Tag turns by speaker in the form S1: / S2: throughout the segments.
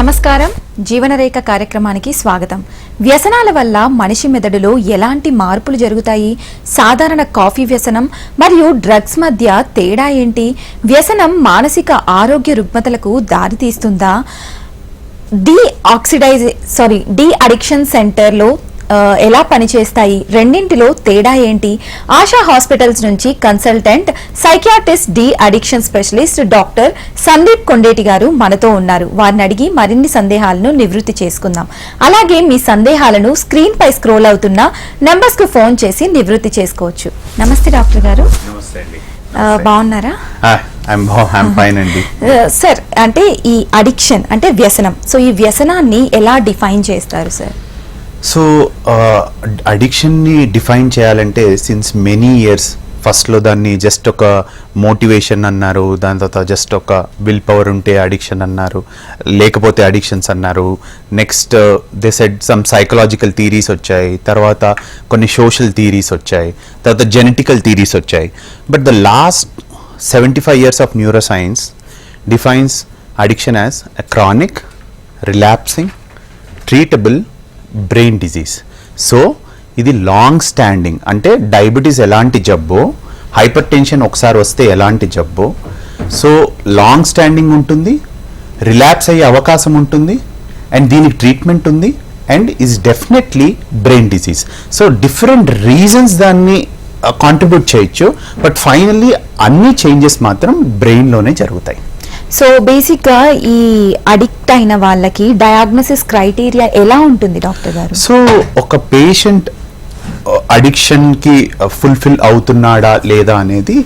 S1: నమస్కారం జీవనరేఖ కార్యక్రమానికి స్వాగతం. వ్యసనాల వల్ల మనిషి మెదడులో ఎలాంటి మార్పులు జరుగుతాయి? సాధారణ కాఫీ వ్యసనం మరియు డ్రగ్స్ మధ్య తేడా ఏంటి? వ్యసనం మానసిక ఆరోగ్య రుగ్మతలకు దారితీస్తుందా? డి అడిక్షన్ సెంటర్లో ఎలా పనిచేస్తాయి? రెండింటిలో తేడా ఏంటి? ఆశా హాస్పిటల్స్ నుంచి consultant psychiatrist de addiction specialist doctor Sandeep Kondeti గారు మనతో ఉన్నారు. వారిని అడిగి మరిన్ని సందేహాలను నివృత్తి చేసుకుందాం. అలాగే మీ సందేహాలను స్క్రీన్ పై స్క్రోల్ అవుతున్న నెంబర్స్ కు ఫోన్ చేసి నివృత్తి చేసుకోవచ్చు. నమస్తే డాక్టర్ గారు. బాగున్నారా? సార్, అంటే ఈ అడిక్షన్ అంటే వ్యసనం, సో ఈ వ్యసనాన్ని ఎలా డిఫైన్ చేస్తారు సార్?
S2: సో అడిక్షన్ని డిఫైన్ చేయాలంటే సిన్స్ మెనీ ఇయర్స్ ఫస్ట్లో దాన్ని జస్ట్ ఒక మోటివేషన్ అన్నారు, దాని తర్వాత జస్ట్ ఒక విల్ పవర్ ఉంటే అడిక్షన్ అన్నారు, లేకపోతే అడిక్షన్స్ అన్నారు. Next they said some psychological theories వచ్చాయి, తర్వాత కొన్ని సోషల్ థీరీస్ వచ్చాయి, తర్వాత జెనెటికల్ థీరీస్ వచ్చాయి. But the last 75 years of neuroscience defines addiction as a chronic, relapsing, treatable brain disease. So ఇది లాంగ్ స్టాండింగ్, అంటే డయాబెటీస్ ఎలాంటి జబ్బో, హైపర్ టెన్షన్ ఒకసారి వస్తే ఎలాంటి జబ్బో, సో లాంగ్ స్టాండింగ్ ఉంటుంది, రిలాప్స్ అయ్యే అవకాశం ఉంటుంది, అండ్ దీనికి ట్రీట్మెంట్ ఉంది, and is definitely brain disease. So different reasons దాన్ని కాంట్రిబ్యూట్ చేయొచ్చు, బట్ ఫైనల్లీ అన్ని చేంజెస్ మాత్రం బ్రెయిన్లోనే జరుగుతాయి.
S1: సో బేసిక్ గా ఈ అడిక్ట్ అయిన వాళ్ళకి డయాగ్నోసిస్ క్రైటీరియా ఎలా ఉంటుంది డాక్టర్ గారు?
S2: సో ఒక పేషెంట్ అడిక్షన్ కి ఫుల్ఫిల్ అవుతున్నాడా లేదా అనేది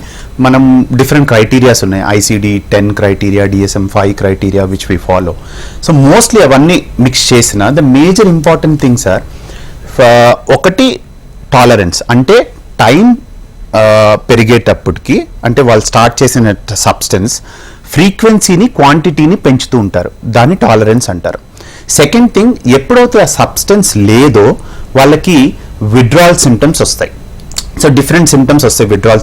S2: మనం డిఫరెంట్ క్రైటీరియాస్ ఉన్నాయి. ICD-10 criteria, DSM-5 criteria which we follow. So mostly అవన్నీ మిక్స్ చేసిన the major important things are ఒకటి టాలరెన్స్, అంటే టైం పెరిగేటప్పటికి, అంటే వాళ్ళు స్టార్ట్ చేసిన సబ్స్టెన్స్ ఫ్రీక్వెన్సీని క్వాంటిటీని పెంచుతూ ఉంటారు, దాన్ని టాలరెన్స్ అంటారు. సెకండ్ థింగ్, ఎప్పుడైతే ఆ సబ్స్టెన్స్ లేదో వాళ్ళకి విడ్రాల్ సిమ్టమ్స్ వస్తాయి. సో డిఫరెంట్ సిమ్టమ్స్ వస్తాయి, విడ్రాల్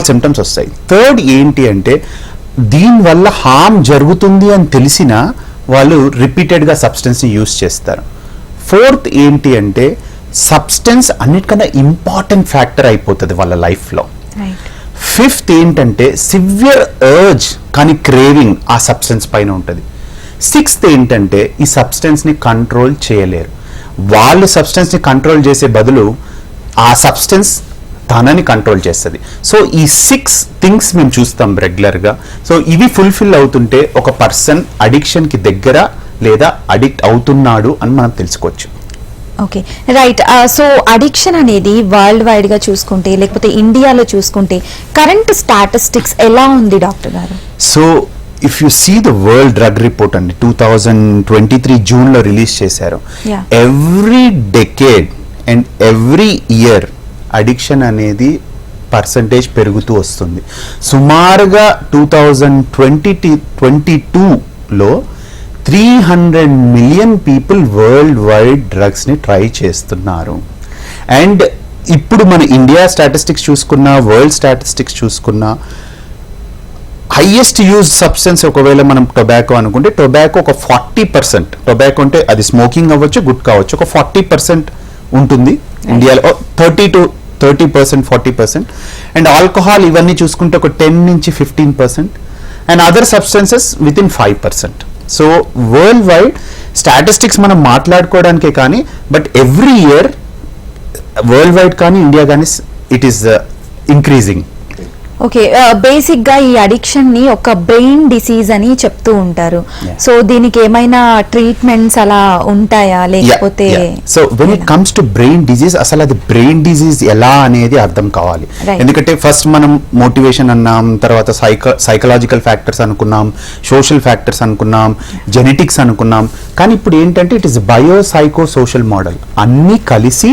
S2: సిమ్టమ్స్ వస్తాయి. థర్డ్ ఏంటి అంటే దీనివల్ల హార్మ్ జరుగుతుంది అని తెలిసినా వాళ్ళు రిపీటెడ్గా సబ్స్టెన్స్ని యూజ్ చేస్తారు. ఫోర్త్ ఏంటి అంటే సబ్స్టెన్స్ అన్నిటికన్నా ఇంపార్టెంట్ ఫ్యాక్టర్ అయిపోతుంది వాళ్ళ లైఫ్లో. ఫిఫ్త్ ఏంటంటే సివియర్ అర్జ్ కానీ క్రేవింగ్ ఆ సబ్స్టెన్స్ పైన ఉంటుంది. సిక్స్త్ ఏంటంటే ఈ సబ్స్టెన్స్ని కంట్రోల్ చేయలేరు. వాళ్ళు సబ్స్టెన్స్ని కంట్రోల్ చేసే బదులు ఆ సబ్స్టెన్స్ తనని కంట్రోల్ చేస్తుంది. సో ఈ 6 థింగ్స్ మేము చూస్తాం రెగ్యులర్గా. సో ఇవి ఫుల్ఫిల్ అవుతుంటే ఒక పర్సన్ అడిక్షన్కి దగ్గర లేదా అడిక్ట్ అవుతున్నాడు అని మనం తెలుసుకోవచ్చు.
S1: Okay, right. సో అడిక్షన్ అనేది వరల్డ్ వైడ్ గా చూసుకుంటే, లేకపోతే ఇండియాలో చూసుకుంటే కరెంట్ స్టాటిస్టిక్స్ ఎలా ఉంది డాక్టర్ గారు?
S2: So if you see the world drug report అండి, 2023 జూన్లో రిలీజ్ చేశారు. Every decade and every year addiction అనేది పర్సంటేజ్ పెరుగుతూ వస్తుంది. సుమారుగా 2022లో 300 million పీపుల్ వరల్డ్ వైడ్ డ్రగ్స్ని ట్రై చేస్తున్నారు. అండ్ ఇప్పుడు మన ఇండియా స్టాటిస్టిక్స్ చూసుకున్నా, వరల్డ్ స్టాటిస్టిక్స్ చూసుకున్నా, హైయెస్ట్ యూజ్ సబ్స్టెన్స్ ఒకవేళ మనం టొబాకో అనుకుంటే, టొబాకో ఒక 40%, టొబాకో అంటే అది స్మోకింగ్ అవ్వచ్చు, గుట్కా అవ్వచ్చు, ఒక 40% ఉంటుంది ఇండియాలో. 30% 40%. అండ్ ఆల్కహాల్ ఇవన్నీ చూసుకుంటే ఒక 10 నుంచి 15%, and other substances with in 5%. So world wide statistics మనం మాట్లాడుకోవడానికే కానీ, but every year world wide కానీ ఇండియా కానీ it is increasing.
S1: Okay, basic గా ఈ అడిక్షన్ ని ఒక బ్రెయిన్ డిసీజ్ అని చెప్తూ ఉంటారు. సో దీనికి ఏమైనా ట్రీట్మెంట్స్ అలా ఉంటాయా, లేకపోతే?
S2: So when it comes to brain disease, అసలు అది బ్రెయిన్ డిసీజ్ ఎలా అనేది అర్థం కావాలి. ఎందుకంటే ఫస్ట్ మనం మోటివేషన్ అన్నాం, తర్వాత సైకలాజికల్ ఫ్యాక్టర్స్ అనుకున్నాం, సోషల్ ఫ్యాక్టర్స్ అనుకున్నాం, జెనెటిక్స్ అనుకున్నాం. కానీ ఇప్పుడు ఏంటంటే it is bio psycho social model, అన్నీ కలిసి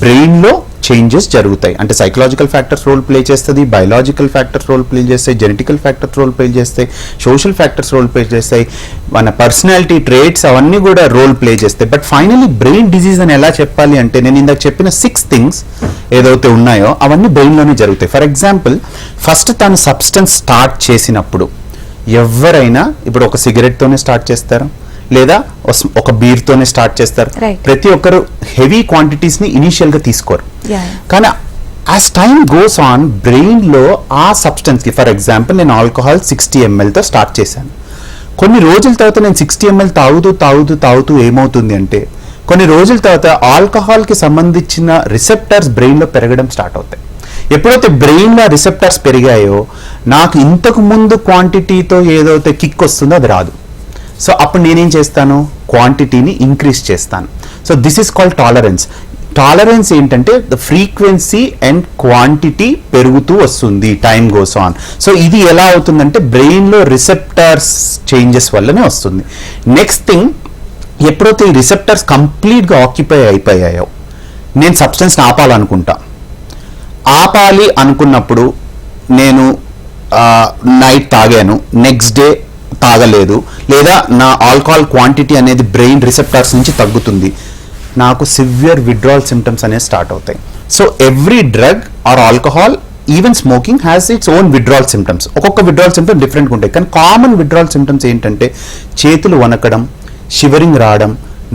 S2: బ్రెయిన్లో చేంజెస్ జరుగుతాయి. అంటే సైకలాజికల్ ఫ్యాక్టర్స్ రోల్ ప్లే చేస్తుంది, బయలాజికల్ ఫ్యాక్టర్స్ రోల్ ప్లే చేస్తాయి, జెనెటికల్ ఫ్యాక్టర్స్ రోల్ ప్లే చేస్తాయి, సోషల్ ఫ్యాక్టర్స్ రోల్ ప్లే చేస్తాయి, మన పర్సనాలిటీ ట్రేట్స్ అవన్నీ కూడా రోల్ ప్లే చేస్తాయి. బట్ ఫైనలీ బ్రెయిన్ డిజీజ్ అని ఎలా చెప్పాలి అంటే, నేను ఇందాక చెప్పిన 6 థింగ్స్ ఏదైతే ఉన్నాయో అవన్నీ బ్రెయిన్లోనే జరుగుతాయి. ఫర్ ఎగ్జాంపుల్, ఫస్ట్ తను సబ్స్టెన్స్ స్టార్ట్ చేసినప్పుడు ఎవరైనా ఇప్పుడు ఒక సిగరెట్తోనే స్టార్ట్ చేస్తారు, లేదా ఒక బీర్తోనే స్టార్ట్ చేస్తారు. ప్రతి ఒక్కరు హెవీ క్వాంటిటీస్ని ఇనీషియల్గా తీసుకోరు. కానీ యాజ్ టైమ్ గోస్ ఆన్ బ్రెయిన్లో ఆ సబ్స్టెన్స్కి, ఫర్ ఎగ్జాంపుల్ నేను ఆల్కహాల్ 60 mlతో స్టార్ట్ చేశాను. కొన్ని రోజుల తర్వాత నేను 60 ml తాగుతూ ఏమవుతుంది అంటే కొన్ని రోజుల తర్వాత ఆల్కహాల్కి సంబంధించిన రిసెప్టర్స్ బ్రెయిన్లో పెరగడం స్టార్ట్ అవుతాయి. ఎప్పుడైతే బ్రెయిన్లో రిసెప్టర్స్ పెరిగాయో నాకు ఇంతకు ముందు క్వాంటిటీతో ఏదైతే కిక్ వస్తుందో అది రాదు. సో అప్పుడు నేనేం చేస్తాను, క్వాంటిటీని ఇంక్రీజ్ చేస్తాను. So this is called tolerance. Tolerance ఏంటంటే ద ఫ్రీక్వెన్సీ అండ్ క్వాంటిటీ పెరుగుతూ వస్తుంది టైం గోస్ ఆన్. సో ఇది ఎలా అవుతుందంటే బ్రెయిన్లో రిసెప్టర్స్ చేంజెస్ వల్లనే వస్తుంది. నెక్స్ట్ థింగ్, ఎప్పుడైతే ఈ రిసెప్టర్స్ కంప్లీట్గా ఆక్యుపై అయిపోయాయో నేను సబ్స్టెన్స్ని ఆపాలి అనుకున్నప్పుడు నేను నైట్ తాగాను, నెక్స్ట్ డే తాగలేదు, లేదా నా ఆల్కహాల్ క్వాంటిటీ అనేది బ్రెయిన్ రిసెప్టర్స్ నుంచి తగ్గుతుంది, నాకు సివియర్ విడ్రాల్ సిమ్టమ్స్ అనేవి స్టార్ట్ అవుతాయి. So every drug or alcohol, even smoking has its own withdrawal symptoms. ఒక్కొక్క విడ్రాల్ సిమ్టమ్ డిఫరెంట్గా ఉంటాయి. కానీ కామన్ విడ్రాల్ సిమ్టమ్స్ ఏంటంటే చేతులు వణకడం, షివరింగ్ రావడం,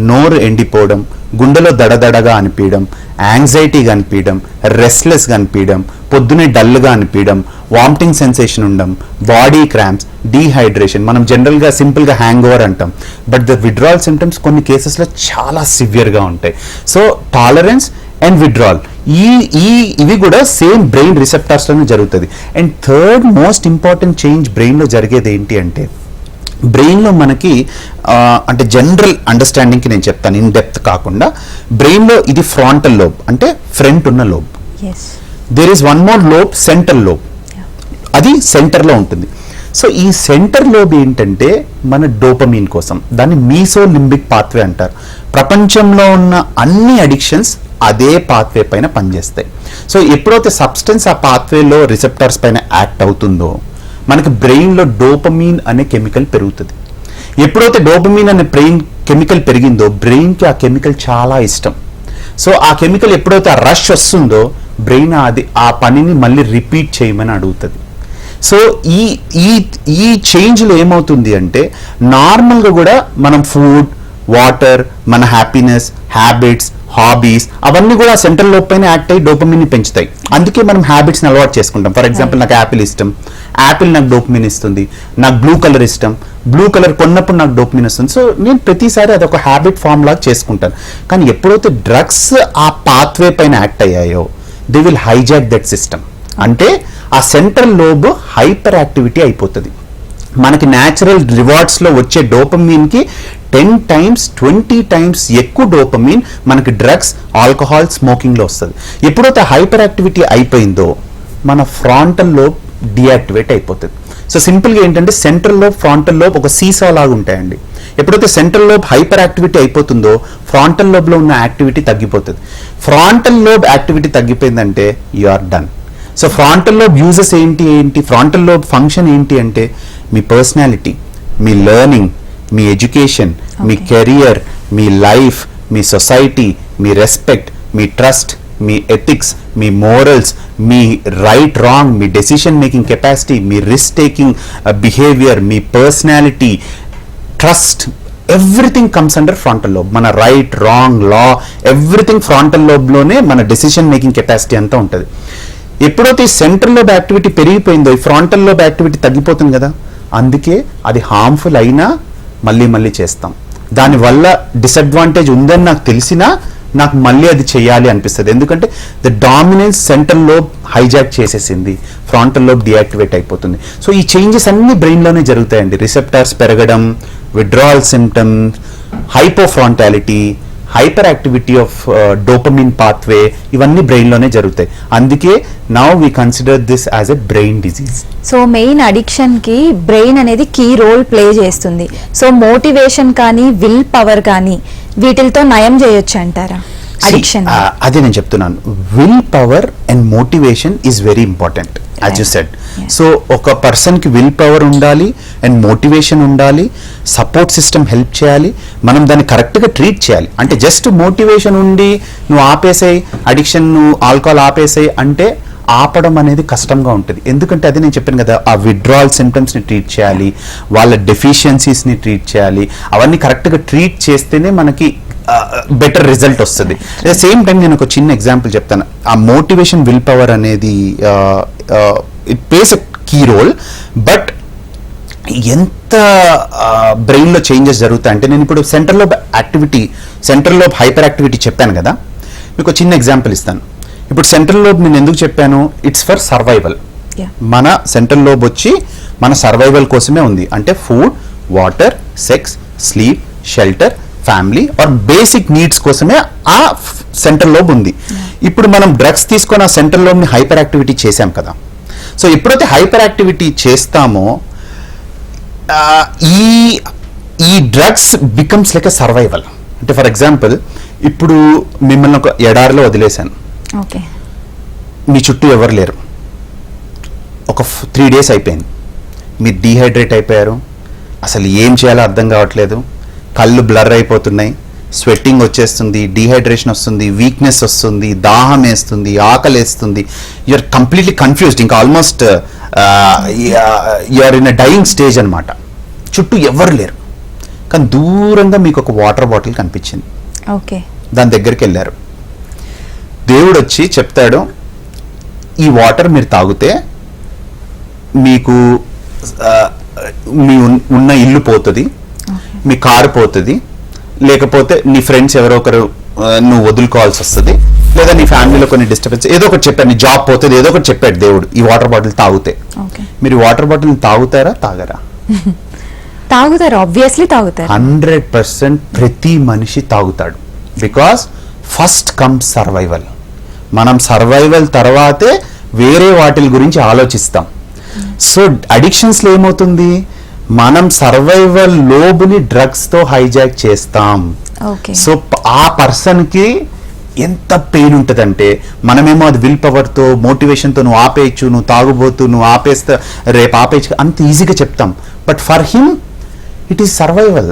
S2: నోరు ఎండిపోవడం, గుండెలో దడదడగా అనిపించడం, యాంగ్జైటీగా అనిపించడం, రెస్ట్లెస్గా అనిపించడం, పొద్దునే డల్గా అనిపించడం, వామిటింగ్ సెన్సేషన్ ఉండడం, బాడీ క్రాంప్స్, డీహైడ్రేషన్. మనం జనరల్గా సింపుల్గా హ్యాంగ్ ఓవర్ అంటాం, బట్ ద విడ్రాల్ సిమ్టమ్స్ కొన్ని కేసెస్లో చాలా సివియర్గా ఉంటాయి. సో టాలరెన్స్ అండ్ విడ్రాల్ ఇవి కూడా సేమ్ బ్రెయిన్ రిసెప్టర్స్లోనే జరుగుతుంది. And third most important change బ్రెయిన్లో జరిగేది ఏంటి అంటే బ్రెయిన్లో మనకి అంటే జనరల్ అండర్స్టాండింగ్కి నేను చెప్తాను, ఇన్ డెప్త్ కాకుండా, బ్రెయిన్లో ఇది ఫ్రాంటల్ లోబ్ అంటే ఫ్రంట్ ఉన్న lobe. There is one more lobe, central lobe. అది సెంటర్లో ఉంటుంది. సో ఈ సెంటర్ లోబ్ ఏంటంటే మన డోపమీన్ కోసం, దాన్ని మీసోలింబిక్ పాత్వే అంటారు. ప్రపంచంలో ఉన్న అన్ని అడిక్షన్స్ అదే పాత్వే పైన పనిచేస్తాయి. సో ఎప్పుడైతే సబ్స్టెన్స్ ఆ పాత్వేలో రిసెప్టర్స్ పైన యాక్ట్ అవుతుందో మనకి బ్రెయిన్లో డోపమీన్ అనే కెమికల్ పెరుగుతుంది. ఎప్పుడైతే డోపమీన్ అనే బ్రెయిన్ కెమికల్ పెరిగిందో బ్రెయిన్కి ఆ కెమికల్ చాలా ఇష్టం. సో ఆ కెమికల్ ఎప్పుడైతే ఆ రష్ వస్తుందో బ్రెయిన్ ఆ పనిని మళ్ళీ రిపీట్ చేయమని అడుగుతుంది. సో ఈ చేంజ్లో ఏమవుతుంది అంటే నార్మల్గా కూడా మనం ఫుడ్, వాటర్, మన హ్యాపీనెస్, హ్యాబిట్స్, హాబీస్ అవన్నీ కూడా సెంట్రల్ లోబ్ పైన యాక్ట్ అయ్యి డోపమిన్ ని పెంచుతాయి. అందుకే మనం హ్యాబిట్స్ని అలవాటు చేసుకుంటాం. ఫర్ ఎగ్జాంపుల్ నాకు యాపిల్ ఇష్టం, యాపిల్ నాకు డోపమిన్ ఇస్తుంది. నాకు బ్లూ కలర్ ఇష్టం, బ్లూ కలర్ కొన్నప్పుడు నాకు డోపమిన్ వస్తుంది. సో నేను ప్రతిసారి అదొక హ్యాబిట్ ఫామ్ లాగా చేసుకుంటాను. కానీ ఎప్పుడైతే డ్రగ్స్ ఆ పాత్వే పైన యాక్ట్ అయ్యాయో they will hijack that system. అంటే ఆ సెంట్రల్ లోబ్ హైపర్ యాక్టివిటీ అయిపోతుంది. మనకి న్యాచురల్ రివార్డ్స్లో వచ్చే డోపమీన్కి 10 times 20 times ఎక్కువ డోపమీన్ మనకి డ్రగ్స్, ఆల్కహాల్, స్మోకింగ్లో వస్తుంది. ఎప్పుడైతే హైపర్ యాక్టివిటీ అయిపోయిందో మన ఫ్రాంటల్ లోబ్ డియాక్టివేట్ అయిపోతుంది. సో సింపుల్గా ఏంటంటే సెంట్రల్ లోబ్, ఫ్రాంటల్ లోబ్ ఒక సీసా లాగా ఉంటాయండి. ఎప్పుడైతే సెంట్రల్ లోబ్ హైపర్ యాక్టివిటీ అయిపోతుందో ఫ్రాంటల్ లోబ్లో ఉన్న యాక్టివిటీ తగ్గిపోతుంది. ఫ్రాంటల్ లోబ్ యాక్టివిటీ తగ్గిపోయిందంటే you are done. So frontal lobe uses ఏంటి, ఫ్రాంటల్ లోబ్ ఫంక్షన్ ఏంటి అంటే మీ పర్సనాలిటీ, మీ లెర్నింగ్, మీ ఎడ్యుకేషన్, మీ కెరియర్, మీ లైఫ్, మీ సొసైటీ, మీ రెస్పెక్ట్, మీ ట్రస్ట్, మీ ఎథిక్స్, మీ మోరల్స్, మీ రైట్ రాంగ్, మీ డెసిషన్ మేకింగ్ కెపాసిటీ, మీ రిస్క్ టేకింగ్ బిహేవియర్, మీ personality, trust, everything comes under frontal lobe. మన రైట్ రాంగ్ లా ఎవ్రీథింగ్ ఫ్రాంటల్ లోబ్లోనే మన డెసిషన్ మేకింగ్ కెపాసిటీ అంతా ఉంటుంది. ఎప్పుడైతే సెంట్రల్ లోబ్ యాక్టివిటీ పెరిగిపోయిందో ఈ ఫ్రాంటల్ లోబ్ యాక్టివిటీ తగ్గిపోతుంది కదా. అందుకే అది హార్మ్ఫుల్ అయినా మళ్ళీ చేస్తాం. దానివల్ల డిసడ్వాంటేజ్ ఉందని నాకు తెలిసినా నాకు మళ్ళీ అది చేయాలి అనిపిస్తుంది. ఎందుకంటే the dominance central lobe hijack చేసేసింది, ఫ్రాంటల్ లోబ్ డియాక్టివేట్ అయిపోతుంది. సో ఈ చేంజెస్ అన్ని బ్రెయిన్లోనే జరుగుతాయండి. రిసెప్టర్స్ పెరగడం, withdrawal symptoms, hypofrontality, hyper activity of dopamine pathway, ఇవన్నీ బ్రెయిన్లోనే జరుగుతాయి. అందుకే now we consider this as a brain disease.
S1: So main అడిక్షన్కి బ్రెయిన్ అనేది కీ రోల్ ప్లే చేస్తుంది. సో మోటివేషన్ కానీ విల్ పవర్ కానీ వీటితో నయం చేయొచ్చు అంటారా అడిక్షన్?
S2: అదే నేను చెప్తున్నాను, willpower and motivation is very important as you said. So ఒక పర్సన్కి విల్ పవర్ ఉండాలి అండ్ మోటివేషన్ ఉండాలి, సపోర్ట్ సిస్టమ్ హెల్ప్ చేయాలి, మనం దాన్ని కరెక్ట్గా ట్రీట్ చేయాలి. అంటే జస్ట్ మోటివేషన్ ఉండి నువ్వు ఆపేసాయి అడిక్షన్, నువ్వు ఆల్కహాల్ ఆపేసాయి అంటే ఆపడం అనేది కష్టంగా ఉంటుంది. ఎందుకంటే అది నేను చెప్పాను కదా, ఆ విత్డ్రావల్ సిమ్టమ్స్ని ట్రీట్ చేయాలి, వాళ్ళ డెఫిషియన్సీస్ని ట్రీట్ చేయాలి, అవన్నీ కరెక్ట్గా ట్రీట్ చేస్తేనే మనకి బెటర్ రిజల్ట్ వస్తుంది. అట్ ద సేమ్ టైం నేను ఒక చిన్న ఎగ్జాంపుల్ చెప్తాను. ఆ మోటివేషన్, విల్ పవర్ అనేది it plays a key role. But ఎంత బ్రెయిన్లో చేంజెస్ జరుగుతాయంటే, నేను ఇప్పుడు సెంట్రల్ లోబ్ హైపర్ యాక్టివిటీ చెప్పాను కదా, మీకు చిన్న ఎగ్జాంపుల్ ఇస్తాను. ఇప్పుడు సెంట్రల్ లోబ్ నేను ఎందుకు చెప్పాను, ఇట్స్ ఫర్ సర్వైవల్. మన సెంట్రల్ లోబ్ వచ్చి మన సర్వైవల్ కోసమే ఉంది. అంటే food, water, sex, sleep, shelter, family are basic needs కోసమే ఆ సెంట్రల్ లోబ్ ఉంది. ఇప్పుడు మనం డ్రగ్స్ తీసుకొని ఆ సెంట్రల్ లోబ్ని హైపర్ యాక్టివిటీ చేసాం కదా. సో ఎప్పుడైతే హైపర్ యాక్టివిటీ చేస్తామో ఈ drugs becomes like a survival. అంటే ఫర్ ఎగ్జాంపుల్, ఇప్పుడు మిమ్మల్ని ఒక ఎడారిలో వదిలేశాను, మీ చుట్టూ ఎవరు లేరు, ఒక 3 days అయిపోయింది, మీరు డీహైడ్రేట్ అయిపోయారు, అసలు ఏం చేయాలో అర్థం కావట్లేదు, కళ్ళు బ్లర్ అయిపోతున్నాయి, స్వెట్టింగ్ వచ్చేస్తుంది, డీహైడ్రేషన్ వస్తుంది, వీక్నెస్ వస్తుంది, దాహం వేస్తుంది, ఆకలి వేస్తుంది, యూఆర్ కంప్లీట్లీ కన్ఫ్యూజ్డ్, ఇంకా almost you are in a dying stage అనమాట. చుట్టూ ఎవరు లేరు, కానీ దూరంగా మీకు ఒక వాటర్ బాటిల్ కనిపించింది. దాని దగ్గరికి వెళ్ళారు. దేవుడు వచ్చి చెప్తాడు, ఈ వాటర్ మీరు తాగితే మీకు మీ ఉన్న ఇల్లు పోతుంది, మీ కారు పోతుంది, లేకపోతే నీ ఫ్రెండ్స్ ఎవరో ఒకరు నువ్వు వదులుకోవాల్సి వస్తుంది, లేదా నీ ఫ్యామిలీలో కొన్ని డిస్టర్బెన్స్, ఏదో ఒకటి చెప్పాడు, నీ జాబ్ పోతుంది, ఏదో ఒకటి చెప్పాడు దేవుడు ఈ వాటర్ బాటిల్ తాగితే. మీరు ఈ వాటర్ బాటిల్ తాగుతారా తాగరా?
S1: తాగుతారు, ఆబ్వియస్లీ తాగుతారు.
S2: 100% ప్రతి మనిషి తాగుతాడు. Because first come survival. మనం సర్వైవల్ తర్వాతే వేరే వాటిల గురించి ఆలోచిస్తాం. సో అడిక్షన్స్లో ఏమవుతుంది, మనం సర్వైవల్ లోబుని డ్రగ్స్తో హైజాక్ చేస్తాం. సో ఆ పర్సన్కి ఎంత పెయిన్ ఉంటుందంటే, మనమేమో అది విల్ పవర్తో, మోటివేషన్తో నువ్వు ఆపేయచ్చు, నువ్వు తాగుబోతు, నువ్వు ఆపేస్తా, రేపు ఆపేయచ్చు అంత ఈజీగా చెప్తాం. But for him it is survival.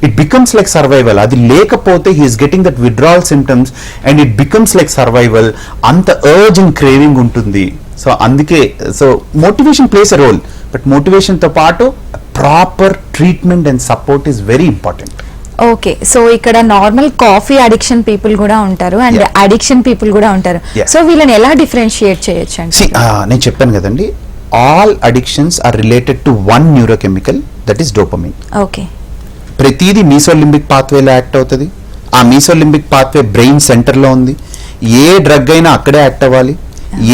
S2: It becomes like survival. అది లేకపోతే he is getting that withdrawal symptoms and it becomes like survival. అంత అర్జ్ అండ్ క్రేవింగ్ ఉంటుంది. సో అందుకే motivation plays a role, but మోటివేషన్తో పాటు proper treatment and support is very important.
S1: Okay, so ఇక్కడ normal coffee addiction people కూడా ఉంటారు and addiction people కూడా ఉంటారు. సో వీళ్ళని ఎలా డిఫరెన్షియేట్ చేయొచ్చు అంటే,
S2: నేను చెప్పాను కదండి, all addictions are related to one neurochemical, that is dopamine.
S1: Okay,
S2: ప్రతిదీ మీసోలింబిక్ పాత్వేలో యాక్ట్ అవుతుంది. ఆ మీసోలింబిక్ పాత్వే బ్రెయిన్ సెంటర్లో ఉంది. ఏ డ్రగ్ అయినా అక్కడే యాక్ట్ అవ్వాలి,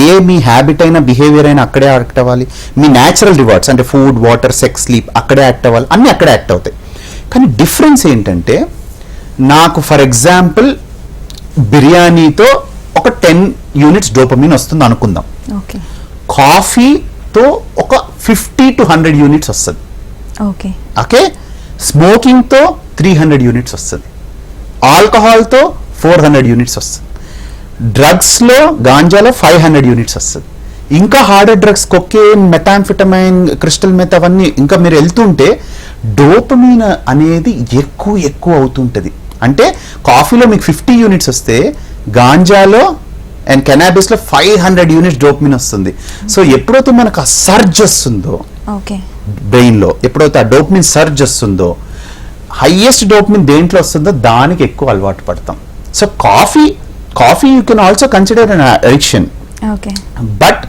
S2: ఏ మీ హ్యాబిట్ అయినా, బిహేవియర్ అయినా అక్కడే యాక్ట్ అవ్వాలి, మీ న్యాచురల్ రివార్డ్స్ అంటే ఫుడ్, వాటర్, సెక్స్, స్లీప్ అక్కడే యాక్ట్ అవ్వాలి, అన్నీ అక్కడే యాక్ట్ అవుతాయి. కానీ డిఫరెన్స్ ఏంటంటే, నాకు ఫర్ ఎగ్జాంపుల్ బిర్యానీతో ఒక 10 units డోపమిన్ వస్తుంది అనుకుందాం, కాఫీతో ఒక 50 to 100 units వస్తుంది, ఓకే, స్మోకింగ్తో 300 units వస్తుంది, ఆల్కహాల్తో 400 units వస్తుంది, డ్రగ్స్లో గాంజాలో 500 units వస్తుంది. ఇంకా harder drugs, cocaine, methamphetamine, crystal meth, అవన్నీ ఇంకా మీరు వెళ్తుంటే డోపమిన్ అనేది ఎక్కువ అవుతుంటుంది. అంటే కాఫీలో మీకు 50 units వస్తే గాంజాలో అండ్ కెనాబిస్లో 500 units డోపమిన్ వస్తుంది. సో ఎప్పుడైతే మనకు ఆ సర్జ్ వస్తుందో బ్రెయిన్లో, ఎప్పుడైతే ఆ డోపమిన్ సర్జ్ వస్తుందో, హైయెస్ట్ డోపమిన్ దేంట్లో వస్తుందో దానికి ఎక్కువ అలవాటు పడతాం. So coffee you can also consider an addiction, but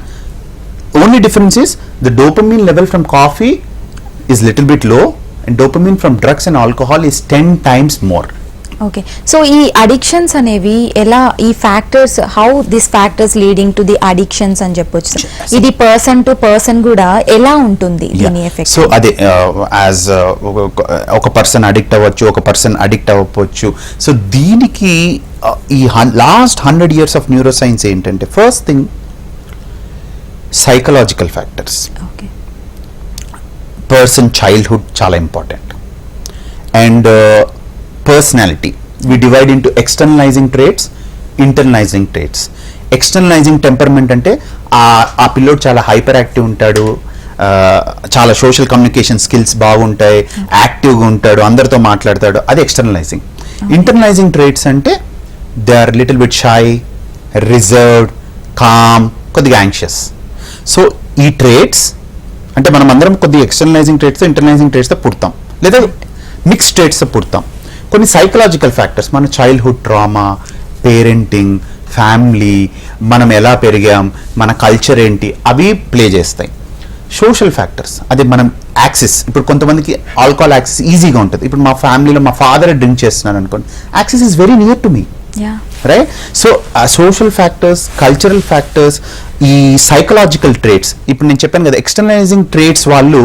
S2: only difference is the dopamine level from coffee is little bit low and dopamine from drugs and alcohol is 10 times more.
S1: Okay, so ఈ addictions అనేవి ఎలా, ఈ factors, how this factors leading to the addictions అని చెప్పొచ్చు. ఇది person to person కూడా ఎలా ఉంటుంది దీని ఎఫెక్ట్?
S2: సో అదే యాజ్ ఒక పర్సన్ అడిక్ట్ అవ్వచ్చు, ఒక పర్సన్ అడిక్ట్ అవ్వచ్చు. సో దీనికి ఈ last 100 years of neuroscience ఏంటంటే, first thing psychological factors, person childhood చాలా important, and personality. We divide into externalising traits, internalising traits. Externalising temperament అంటే ఆ పిల్లోడు చాలా హైపర్ యాక్టివ్ ఉంటాడు, చాలా సోషల్ కమ్యూనికేషన్ స్కిల్స్ బాగుంటాయి, యాక్టివ్గా ఉంటాడు, అందరితో మాట్లాడతాడు, అది ఎక్స్టర్నలైజింగ్. ఇంటర్నలైజింగ్ ట్రేట్స్ అంటే they are little bit shy, reserved, calm, కొద్దిగా యాంగ్షియస్. సో ఈ ట్రేట్స్ అంటే మనం అందరం కొద్దిగా ఎక్స్టర్నలైజింగ్ ట్రేట్స్ ఇంటర్నలైజింగ్ ట్రేట్స్తో పుడతాం, లేదా మిక్స్డ్ ట్రేట్స్తో పుడతాం. కొన్ని సైకలాజికల్ ఫ్యాక్టర్స్, మన చైల్డ్హుడ్ ట్రామా, పేరెంటింగ్, ఫ్యామిలీ, మనం ఎలా పెరిగాం, మన కల్చర్ ఏంటి, అవి ప్లే చేస్తాయి. సోషల్ ఫ్యాక్టర్స్, అదే మనం యాక్సెస్, ఇప్పుడు కొంతమందికి ఆల్కహాల్ యాక్సెస్ ఈజీగా ఉంటుంది. ఇప్పుడు మా ఫ్యామిలీలో మా ఫాదర్ డ్రింక్ చేస్తున్నారు అనుకోండి, access is very near to me, right? So social factors, cultural factors, ఈ సైకలాజికల్ ట్రేట్స్, ఇప్పుడు నేను చెప్పాను కదా ఎక్స్టర్నలైజింగ్ ట్రేట్స్ వాళ్ళు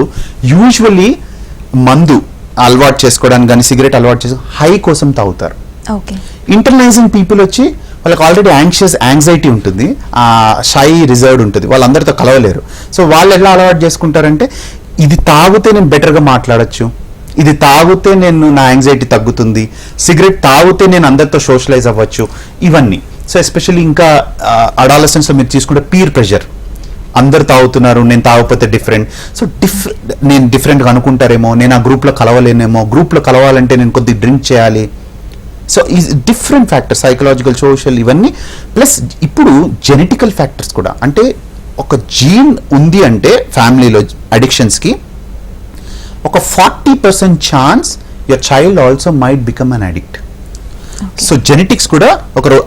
S2: యూజువల్లీ మందు అలవాటు చేసుకోవడానికి కానీ సిగరెట్ అలవాటు చేసి హై కోసం తాగుతారు. ఇంటర్నలైజింగ్ పీపుల్ వచ్చి వాళ్ళకి ఆల్రెడీ యాంగ్జైటీ ఉంటుంది, షై రిజర్వ్డ్ ఉంటుంది, వాళ్ళందరితో కలవలేరు. సో వాళ్ళు ఎలా అలవాటు చేసుకుంటారంటే ఇది తాగితే నేను బెటర్గా మాట్లాడచ్చు, ఇది తాగితే నేను నా యాంగ్జైటీ తగ్గుతుంది, సిగరెట్ తాగితే నేను అందరితో సోషలైజ్ అవ్వచ్చు, ఇవన్నీ. సో ఎస్పెషల్లీ ఇంకా అడాలసెన్స్లో మీరు తీసుకుంటే పీర్ ప్రెషర్, అందరు తాగుతున్నారు నేను తాగకపోతే డిఫరెంట్, సో నేను డిఫరెంట్గా అనుకుంటారేమో, నేను ఆ గ్రూప్లో కలవలేనేమో, గ్రూప్లో కలవాలంటే నేను కొద్దిగా డ్రింక్ చేయాలి. సో ఈ డిఫరెంట్ ఫ్యాక్టర్స్, సైకలాజికల్, సోషల్, ఇవన్నీ ప్లస్ ఇప్పుడు జెనెటికల్ ఫ్యాక్టర్స్ కూడా. అంటే ఒక జీన్ ఉంది అంటే ఫ్యామిలీలో అడిక్షన్స్కి ఒక 40% chance your child also might become an addict. So genetics కూడా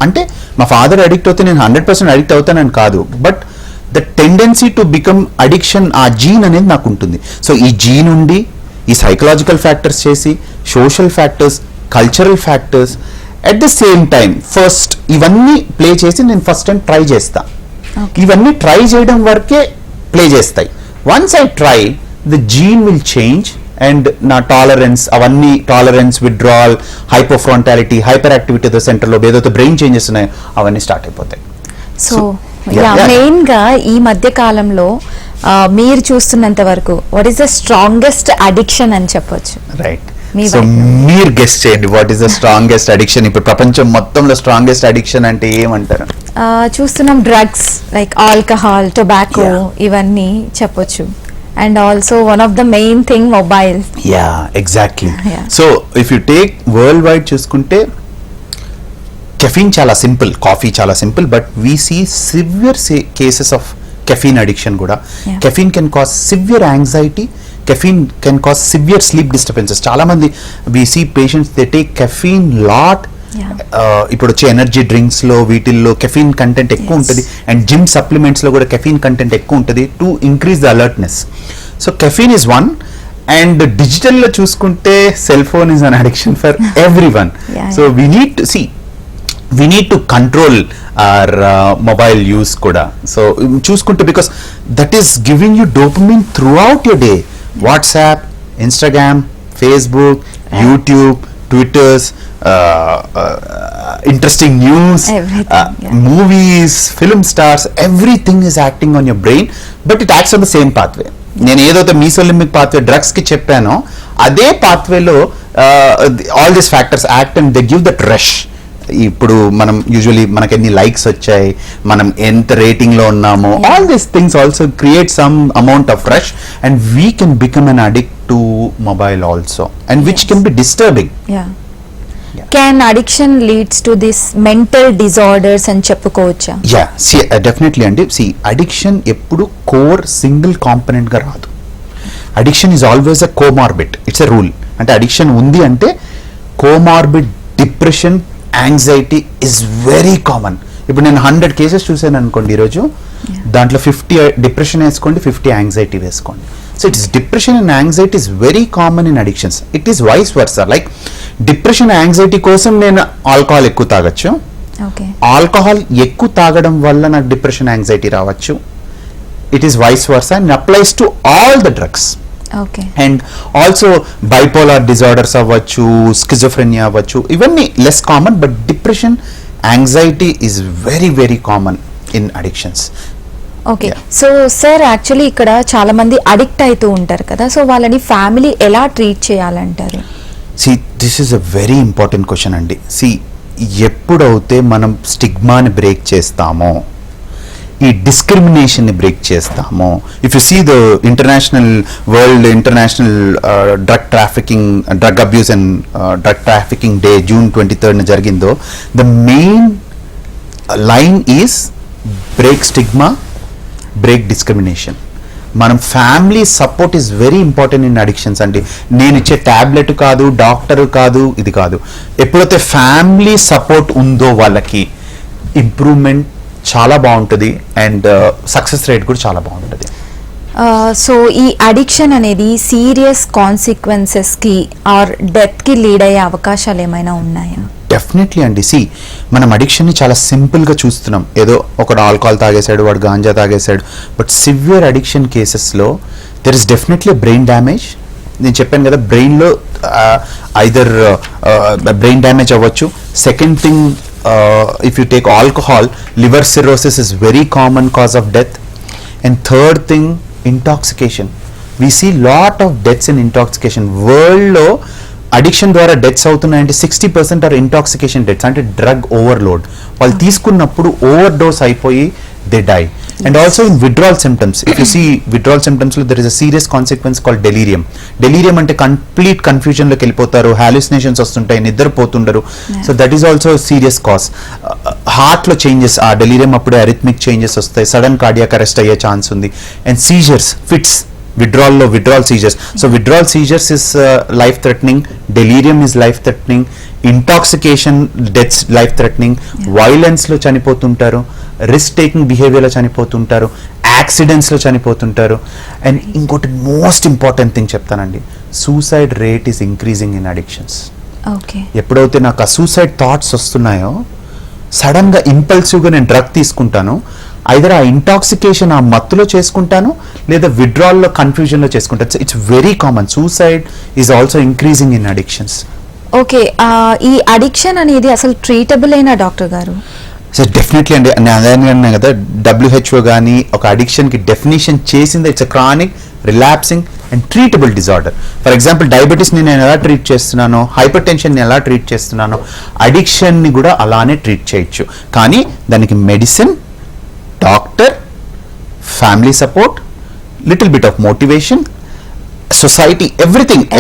S2: అంటే మా ఫాదర్ అడిక్ట్ అవుతే నేను 100% అడిక్ట్ అవుతానని కాదు, but the tendency to become addiction, ఆ జీన్ అనేది నాకు ఉంటుంది. సో ఈ జీన్ ఉండి ఈ సైకలాజికల్ ఫ్యాక్టర్స్ చేసి, social factors, cultural factors, at the same time first ఇవన్నీ ప్లే చేసి నేను ఫస్ట్ టైం ట్రై చేస్తా. ఇవన్నీ ట్రై చేయడం వరకే ప్లే చేస్తాయి. Once I try the gene will change and నా టాలరెన్స్, అవన్నీ tolerance, withdrawal, hypofrontality, hyper activity సెంటర్లో ఏదైతే బ్రెయిన్ చేంజెస్ ఉన్నాయో అవన్నీ స్టార్ట్ అయిపోతాయి.
S1: సో మెయిన్ గా ఈ మధ్య కాలంలో మీరు చూస్తున్నంత వరకు what is the strongest addiction అని చెప్పొచ్చు?
S2: రైట్. సో మీరు గెస్ట్ చేయండి, what is the strongest addiction? ఇప్పుడు ప్రపంచం మొత్తంలో స్ట్రాంగెస్ట్ అడిక్షన్ అంటే ఏమంటారు?
S1: చూస్తున్నాం డ్రగ్స్ లైక్ ఆల్కహాల్, టొబాకో, ఇవన్నీ చెప్పొచ్చు. And also one of the main thing mobile.
S2: Yeah, exactly. So if you take worldwide చూసుకుంటే కెఫీన్ చాలా సింపుల్, కాఫీ చాలా simple, but we see severe cases of caffeine addiction కూడా. Caffeine can cause severe anxiety, caffeine can cause severe sleep disturbances. చాలా మంది we see patients they take caffeine lot. ఇప్పుడు వచ్చే energy drinks లో వీటిల్లో caffeine content ఎక్కువ ఉంటుంది, and gym supplements లో కూడా కెఫీన్ కంటెంట్ ఎక్కువ ఉంటుంది to increase the alertness. So caffeine is one. And digital లో చూసుకుంటే cell phone is an addiction for every one. So we need to control our mobile use kuda. So చూసుకుంటే because that is giving you dopamine throughout your day. WhatsApp, Instagram, Facebook, YouTube, Twitters, interesting news, movies, film stars, everything is acting on your brain, but it acts on the same pathway. నేను ఏదైతే మీసోలింబిక్ pathway drugs కి చెప్పానో అదే పాత్వేలో all these factors act and they give that rush. ఇప్పుడు మనం usually మనకి ఎన్ని లైక్స్ వచ్చాయి, మనం ఎంత రేటింగ్ లో ఉన్నామో, all these things also create some amount of rush and we can become an addict to mobile also, and which can be disturbing.
S1: Can addiction leads to this mental disorders అని చెప్పుకోవచ్చా?
S2: Yeah, definitely అండి. Addiction ఎప్పుడు core single component గా రాదు. Addiction is always a comorbid. It's a rule. అంటే addiction ఉంది అంటే comorbid depression, anxiety is very common. ఇప్పుడు నేను 100 కేసెస్ చూసాను అనుకోండి ఈరోజు, దాంట్లో 50 డిప్రెషన్ వేసుకోండి, 50 యాంగ్జైటీ వేసుకోండి. So it is depression and anxiety is very common in addictions. It is vice versa. Like depression, anxiety కోసం నేను ఆల్కహాల్ ఎక్కువ తాగొచ్చు, ఆల్కహాల్ ఎక్కువ తాగడం వల్ల నాకు డిప్రెషన్, యాంగ్జైటీ రావచ్చు. It is vice versa and applies to all the drugs. And also bipolar disorders అవ్వచ్చు, స్కిజోఫ్రెనియా అవ్వచ్చు, ఇవన్నీ less common, but depression, anxiety is very very common in addictions.
S1: Okay. So sir, actually ఇక్కడ చాలా మంది addict అవుతూ ఉంటారు కదా, so వాళ్ళని ఫ్యామిలీ ఎలా ట్రీట్ చేయాలంటారు?
S2: This is a very important question అండి. ఎప్పుడైతే మనం స్టిగ్మాని బ్రేక్ చేస్తామో, ఈ డిస్క్రిమినేషన్ని బ్రేక్ చేస్తామో, if you see the world international drug abuse and drug trafficking day June 23rd జరిగిందో, the main line is break stigma, break discrimination. మనం family support is very important in addictions అండి. నేను ఇచ్చే tablet కాదు, doctor కాదు, ఇది కాదు. ఎప్పుడైతే ఫ్యామిలీ సపోర్ట్ ఉందో వాళ్ళకి ఇంప్రూవ్మెంట్ చాలా బాగుంటుంది అండ్ సక్సెస్ రేట్ కూడా చాలా బాగుంటుంది.
S1: సో ఈ అడిక్షన్ అనేది సీరియస్ కాన్సిక్వెన్సెస్కి ఆర్ డెత్కి లీడ్ అయ్యే అవకాశాలు ఏమైనా ఉన్నాయా?
S2: డెఫినెట్లీ అండి. మనం అడిక్షన్ని చాలా సింపుల్గా చూస్తున్నాం. ఏదో ఒకడు ఆల్కహాల్ తాగేశాడు, వాడు గాంజా తాగేశాడు. బట్ సివియర్ అడిక్షన్ కేసెస్లో there is definitely brain damage. నేను చెప్పాను కదా, బ్రెయిన్లో ఐదర్ బ్రెయిన్ డ్యామేజ్ అవ్వచ్చు. Second thing, if you take alcohol, liver cirrhosis is very common cause of death. And third thing, intoxication. We see lot of deaths in intoxication. వరల్డ్లో addiction ద్వారా deaths అవుతున్నాయంటే 60% are intoxication deaths, అంటే drug overload. వాళ్ళు తీసుకున్నప్పుడు overdose అయిపోయి they die. And also in withdrawal symptoms, if you see withdrawal సిమ్టమ్స్లో there is a serious consequence called delirium. Delirium అంటే complete కన్ఫ్యూజన్లోకి వెళ్ళిపోతారు, హాలుసినేషన్స్ వస్తుంటాయి, నిద్రపోతుండరు. So that is also serious cause. హార్ట్లో చేంజెస్, ఆ డెలీరియం అప్పుడే అరిథమిక్ చేంజెస్ వస్తాయి, సడన్ కార్డియాక్ అరెస్ట్ అయ్యే ఛాన్స్ ఉంది. And seizures, fits, withdrawal seizures. So withdrawal seizures is life threatening, delirium is life threatening, intoxication deaths life threatening, violence lo chanipotuntaru, risk taking behavior lo chanipotuntaru, accidents lo chanipotuntaru. And inkoti most important thing cheptanandi, suicide rate is increasing in addictions.
S1: Okay.
S2: ఎప్పుడైతే నాకు ఆ suicide thoughts వస్తున్నాయో, సడన్గా ఇంపల్సివ్గా నేను drug తీసుకుంటాను, either ఆ intoxication ఆ మత్తులో చేసుకుంటాను, లేదా విడ్రాల్లో కన్ఫ్యూజన్లో చేసుకుంటాను. It's very common. Suicide is also increasing in addictions.
S1: Okay, ఈ అడిక్షన్ అనేది అసలు ట్రీటబుల్ అయినా డాక్టర్ గారు?
S2: సో డెఫినెట్లీ అండి. నేను అదే అన్నాను కదా, WHO కానీ ఒక అడిక్షన్కి డెఫినేషన్ చేసింది, it's a chronic relapsing and treatable disorder. For example, డయాబెటీస్ని నేను ఎలా ట్రీట్ చేస్తున్నానో, హైపర్ టెన్షన్ని ఎలా ట్రీట్ చేస్తున్నానో, అడిక్షన్ని కూడా అలానే ట్రీట్ చేయొచ్చు. కానీ దానికి medicine, doctor, family support, little bit of motivation, society,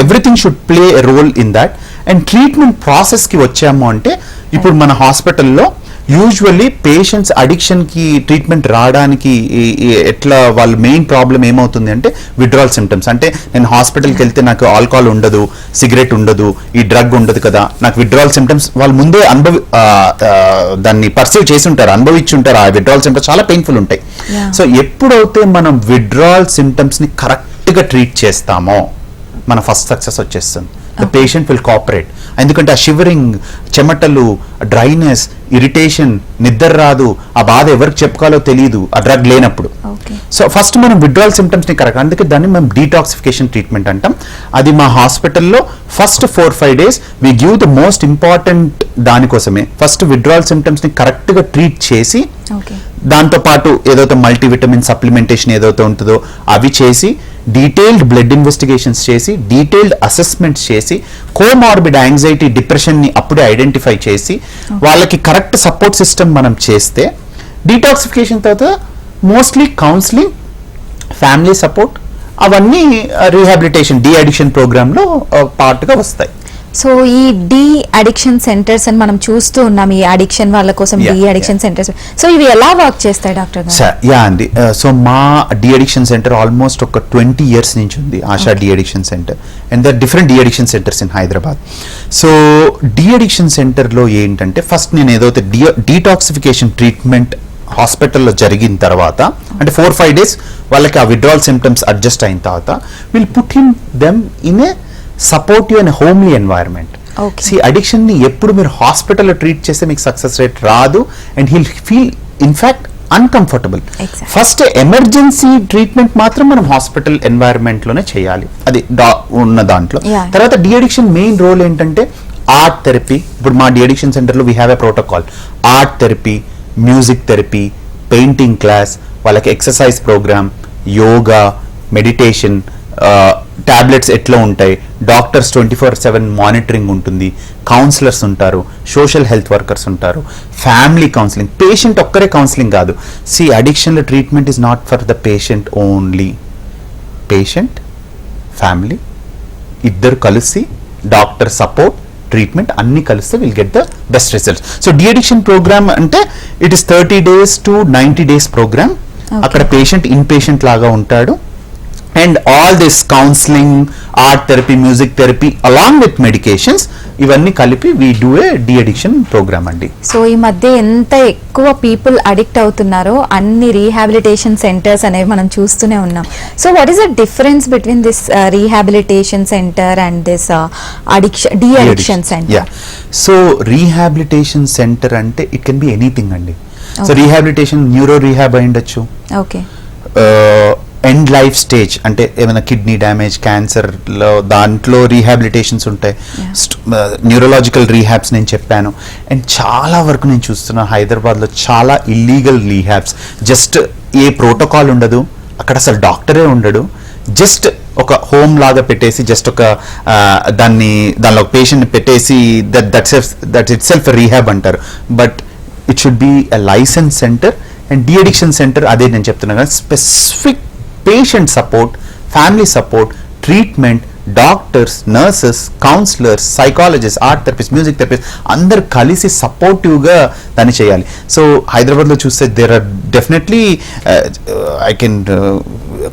S2: everything should play a role in that. And treatment ప్రాసెస్కి వచ్చాము అంటే, ఇప్పుడు మన హాస్పిటల్లో యూజువల్లీ పేషెంట్స్ అడిక్షన్కి ట్రీట్మెంట్ రావడానికి ఎట్లా వాళ్ళ మెయిన్ ప్రాబ్లం ఏమవుతుంది అంటే విడ్రాల్ సిమ్టమ్స్. అంటే నేను హాస్పిటల్కి వెళ్తే నాకు ఆల్కహాల్ ఉండదు, సిగరెట్ ఉండదు, ఈ డ్రగ్ ఉండదు కదా, నాకు విడ్రాల్ సిమ్టమ్స్ వాళ్ళు ముందే దాన్ని పర్సీవ్ చేసి ఉంటారు, అనుభవించి ఉంటారు. ఆ విడ్రాల్ సిమ్టమ్స్ చాలా పెయిన్ఫుల్ ఉంటాయి. సో ఎప్పుడైతే మనం విడ్రాల్ సిమ్టమ్స్ని కరెక్ట్గా ట్రీట్ చేస్తామో మన ఫస్ట్ సక్సెస్ వచ్చేస్తుంది. The patient will cooperate. ఎందుకంటే ఆ షివరింగ్, చెమటలు, డ్రైనెస్, ఇరిటేషన్, నిద్ర రాదు, ఆ బాధ ఎవరికి చెప్పుకోవాలో తెలియదు ఆ డ్రగ్ లేనప్పుడు. సో ఫస్ట్ మనం విడ్రాల్ సిమ్టమ్స్ని కరెక్ట్, అందుకే దాన్ని మేము డీటాక్సిఫికేషన్ ట్రీట్మెంట్ అంటాం. అది మా హాస్పిటల్లో first 4-5 days we give the most important. దానికోసమే ఫస్ట్ విడ్రాల్ సిమ్టమ్స్ని కరెక్ట్గా ట్రీట్ చేసి, దాంతోపాటు ఏదైతే మల్టీవిటమిన్ సప్లిమెంటేషన్ ఏదైతే ఉంటుందో అవి చేసి, డీటెయిల్డ్ బ్లడ్ ఇన్వెస్టిగేషన్స్ చేసి, డీటెయిల్డ్ అసెస్మెంట్స్ చేసి, కోమార్బిడ్ యాంగ్జైటీ, డిప్రెషన్ని అప్పుడే ఐడెంటిఫై చేసి, వాళ్ళకి కరెక్ట్ సపోర్ట్ సిస్టమ్ మనం చేస్తే, డీటాక్సిఫికేషన్ తర్వాత మోస్ట్లీ కౌన్సిలింగ్, ఫ్యామిలీ సపోర్ట్, అవన్నీ రీహాబిలిటేషన్, డీ అడిక్షన్ ప్రోగ్రాంలో పార్ట్గా వస్తాయి.
S1: సో ఈ డీ అడిక్షన్ సెంటర్స్ అని మనం చూస్తూ ఉన్నాం, ఈ అడిక్షన్ వాళ్ళ కోసం డీ అడిక్షన్ సెంటర్స్. సో ఇవి ఎలా వర్క్ చేస్తాయి డాక్టర్ గారు?
S2: యా అండి. సో మా డీ అడిక్షన్ సెంటర్ ఆల్మోస్ట్ ఒక 20 years నుంచి ఉంది, Asha de addiction centre. And there different de addiction centres in Hyderabad. So de addiction సెంటర్లో ఏంటంటే, ఫస్ట్ నేను ఏదైతే డీటాక్సిఫికేషన్ ట్రీట్మెంట్ హాస్పిటల్లో జరిగిన తర్వాత, అంటే 4-5 days వాళ్ళకి ఆ విడ్రాల్ సిమ్టమ్స్ అడ్జస్ట్ అయిన తర్వాత, will put him them in a supportive and homely environment. See addiction ని ఎప్పుడు మీరు హాస్పిటల్లో ట్రీట్ చేస్తే మీకు సక్సెస్ రేట్ రాదు, and he'll feel in fact uncomfortable. First emergency treatment మాత్రం మనం హాస్పిటల్ ఎన్వైరన్మెంట్ లోనే చేయాలి, అది ఉన్న దాంట్లో. తర్వాత డి అడిక్షన్ మెయిన్ రోల్ ఏంటంటే ఆర్ట్ థెరపీ. ఇప్పుడు మా డి అడిక్షన్ సెంటర్లో we have a protocol. Art therapy, music therapy, painting class, వాళ్ళకి exercise programme, yoga, meditation, tablets ఎట్లా ఉంటాయి, డాక్టర్స్ 24/7 మానిటరింగ్ ఉంటుంది, కౌన్సిలర్స్ ఉంటారు, సోషల్ హెల్త్ వర్కర్స్ ఉంటారు, ఫ్యామిలీ కౌన్సిలింగ్. పేషెంట్ ఒక్కరే కౌన్సిలింగ్ కాదు. సి అడిక్షన్లో treatment is not for the patient only. Patient, family ఇద్దరు కలిసి డాక్టర్ సపోర్ట్, ట్రీట్మెంట్ అన్ని కలిస్తే will get the best results. So de addiction programme అంటే it is 30 days to 90 days programme. అక్కడ పేషెంట్ ఇన్ పేషెంట్ లాగా ఉంటాడు. And all this counselling, art therapy, music therapy along with medications ఇవన్నీ కలిపి we do a de addiction programme అండి.
S1: So ఈ మధ్య ఎంత ఎక్కువ పీపుల్ అడిక్ట్ అవుతున్నారో అన్ని రీహాబిలిటేషన్ సెంటర్స్ అనేవి మనం చూస్తూనే ఉన్నాం. So what is the difference between this rehabilitation centre and this D addiction centre?
S2: So rehabilitation centre అంటే ఇట్ కెన్ బి ఎనీథింగ్ అండి. సో రీహాబిలిటేషన్ న్యూరో రీహాబ్ అయి ఉండొచ్చు,
S1: ఓకే,
S2: ఎండ్ లైఫ్ స్టేజ్ అంటే ఏమైనా కిడ్నీ డ్యామేజ్, క్యాన్సర్లో దాంట్లో rehabilitations ఉంటాయి, neurological రీహాబ్స్ నేను చెప్పాను. అండ్ చాలా వరకు నేను చూస్తున్నా హైదరాబాద్లో చాలా ఇల్లీగల్ రీహాబ్స్, జస్ట్ ఏ ప్రోటోకాల్ ఉండదు, అక్కడ అసలు డాక్టరే ఉండడు, జస్ట్ ఒక హోమ్ లాగా పెట్టేసి జస్ట్ ఒక దానిలో ఒక పేషెంట్ పెట్టేసి దట్ ఇట్ సెల్ఫ్ రీహాబ్ అంటారు. But it should be a licence centre. And de addiction centre అదే నేను చెప్తున్నా కదా, specific patient support, family support, treatment, doctors, nurses, counsellors, psychologist, art therapist, music therapist అందరు కలిసి సపోర్టివ్గా దాన్ని చేయాలి. సో హైదరాబాద్లో చూస్తే there are definitely I can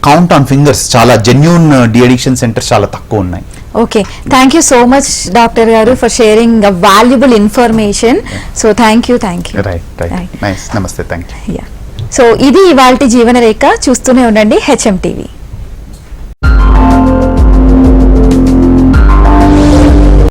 S2: count on fingers, చాలా జెన్యూన్ డి అడిక్షన్ సెంటర్స్ చాలా తక్కువ ఉన్నాయి.
S1: Okay, thank you so much doctor గారు for sharing valuable information. So thank you.
S2: Right, nice, నమస్తే, థ్యాంక్ యూ.
S1: సో ఇది ఇవాల్టి జీవన రేఖ. చూస్తూనే ఉండండి HM TV.